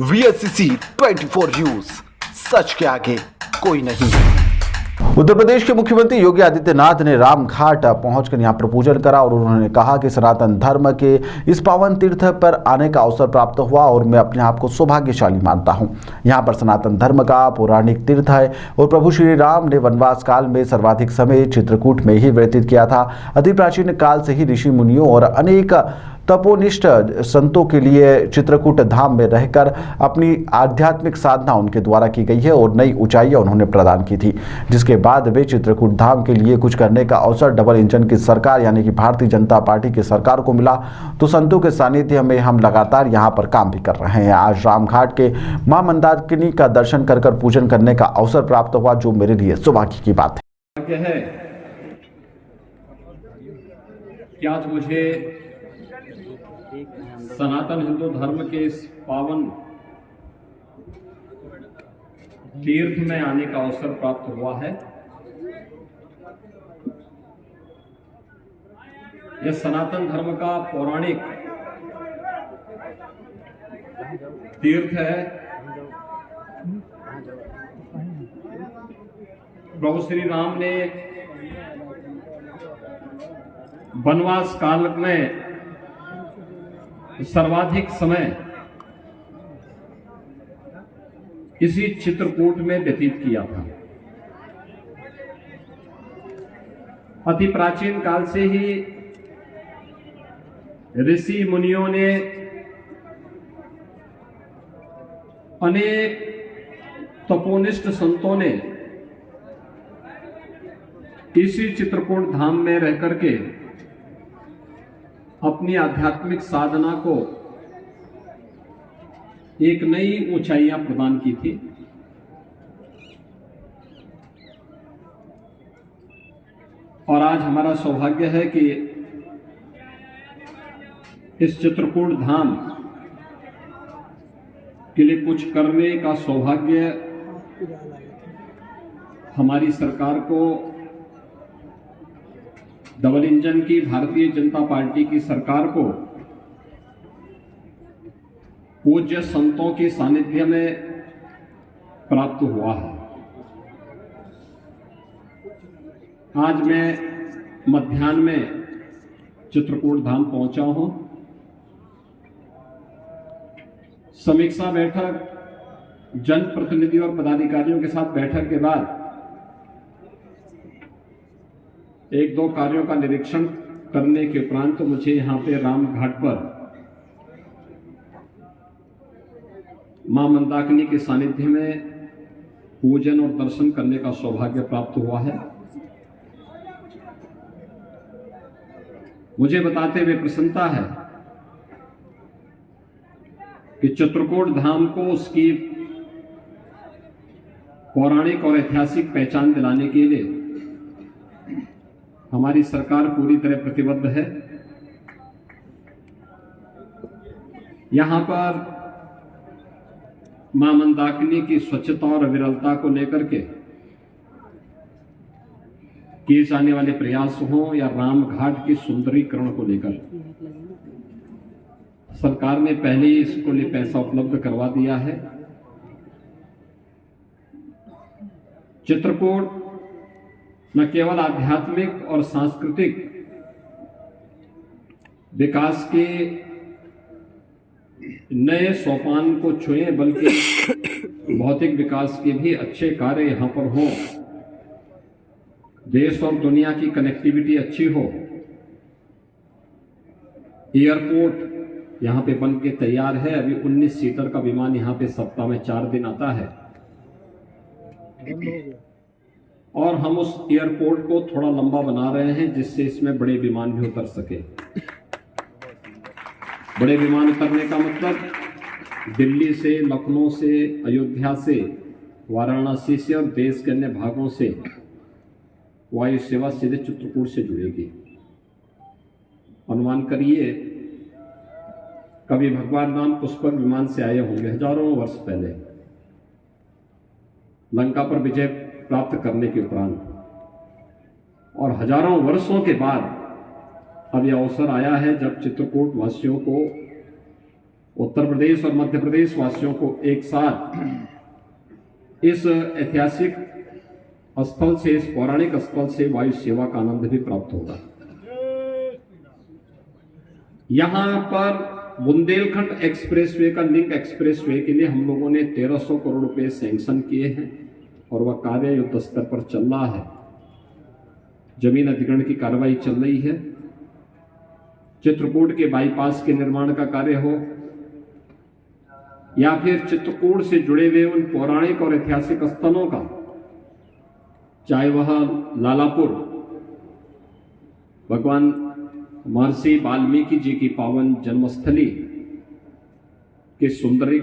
VSCC 24 news, सच के आगे कोई नहीं। उत्तर प्रदेश के मुख्यमंत्री योगी आदित्यनाथ ने रामघाट पहुंचकर यहां पर पूजन करा और उन्होंने कहा कि सनातन धर्म के इस पावन तीर्थ पर आने का अवसर प्राप्त हुआ और मैं अपने आप को सौभाग्यशाली मानता हूं। यहां पर सनातन धर्म का पौराणिक तीर्थ है और प्रभु श्री राम ने वनवास काल में सर्वाधिक समय चित्रकूट में ही व्यतीत किया था। अति प्राचीन काल से ही ऋषि मुनियों और अनेक तपोनिष्ठ संतों के लिए चित्रकूट धाम में रहकर अपनी आध्यात्मिक साधना उनके द्वारा की गई है और नई ऊंचाइयां उन्होंने प्रदान की थी, जिसके बाद वे चित्रकूट धाम के लिए कुछ करने का अवसर डबल इंजन की सरकार यानी कि भारतीय जनता पार्टी की सरकार को मिला। तो संतों के सानिध्य में हम लगातार यहां पर काम भी कर रहे हैं। आज रामघाट के मां मंदाकिनी का दर्शन कर पूजन करने का अवसर प्राप्त हुआ, जो मेरे लिए सौभाग्य की बात है। क्या आज मुझे सनातन हिंदू धर्म के इस पावन तीर्थ में आने का अवसर प्राप्त हुआ है। यह सनातन धर्म का पौराणिक तीर्थ है। प्रभु श्री राम ने वनवास काल में सर्वाधिक समय इसी चित्रकूट में व्यतीत किया था। अति प्राचीन काल से ही ऋषि मुनियों ने अनेक तपोनिष्ठ संतों ने इसी चित्रकूट धाम में रह करके अपनी आध्यात्मिक साधना को एक नई ऊंचाइयां प्रदान की थी। और आज हमारा सौभाग्य है कि इस चित्रकूट धाम के लिए कुछ करने का सौभाग्य हमारी सरकार को, डबल इंजन की भारतीय जनता पार्टी की सरकार को पूज्य संतों के सानिध्य में प्राप्त हुआ है। आज मैं मध्याह्न में चित्रकूट धाम पहुंचा हूं। समीक्षा बैठक, जनप्रतिनिधियों और पदाधिकारियों के साथ बैठक के बाद एक दो कार्यों का निरीक्षण करने के उपरांत तो मुझे यहाँ पे रामघाट पर मां मंदाकिनी के सानिध्य में पूजन और दर्शन करने का सौभाग्य प्राप्त हुआ है। मुझे बताते हुए प्रसन्नता है कि चित्रकूट धाम को उसकी पौराणिक और ऐतिहासिक पहचान दिलाने के लिए हमारी सरकार पूरी तरह प्रतिबद्ध है। यहां पर मां मंदाकिनी की स्वच्छता और अविरलता को लेकर के किए जाने वाले प्रयास हों या रामघाट की सुंदरीकरण को लेकर, सरकार ने पहले ही इसको लिए पैसा उपलब्ध करवा दिया है। चित्रकूट न केवल आध्यात्मिक और सांस्कृतिक विकास के नए सोपान को छुए, बल्कि भौतिक विकास के भी अच्छे कार्य यहां पर हों, देश और दुनिया की कनेक्टिविटी अच्छी हो। एयरपोर्ट यहां पे बन के तैयार है। अभी 19 सीटर का विमान यहां पे सप्ताह में 4 दिन आता है और हम उस एयरपोर्ट को थोड़ा लंबा बना रहे हैं, जिससे इसमें बड़े विमान भी उतर सके। बड़े विमान उतरने का मतलब दिल्ली से, लखनऊ से, अयोध्या से, वाराणसी से और देश के अन्य भागों से वायु सेवा सीधे चित्रकूट से जुड़ेगी। अनुमान करिए कभी भगवान राम पुष्पक विमान से आए होंगे हजारों वर्ष पहले, लंका पर विजय प्राप्त करने के उपरांत, और हजारों वर्षों के बाद अब यह अवसर आया है जब चित्रकूट वासियों को वो उत्तर प्रदेश और मध्य प्रदेश वासियों को एक साथ इस ऐतिहासिक स्थल से, इस पौराणिक स्थल से वायु सेवा का आनंद भी प्राप्त होगा। यहां पर बुंदेलखंड एक्सप्रेसवे का लिंक एक्सप्रेसवे के लिए हम लोगों ने 1300 करोड़ रुपए सैंक्शन किए हैं और वह कार्य युद्ध स्तर पर चल रहा है। जमीन अधिग्रहण की कार्रवाई चल रही है। चित्रकूट के बाईपास के निर्माण का कार्य हो या फिर चित्रकूट से जुड़े हुए उन पौराणिक और ऐतिहासिक स्थलों का, चाहे वह लालापुर भगवान महर्षि वाल्मीकि जी की पावन जन्मस्थली के सुंदरी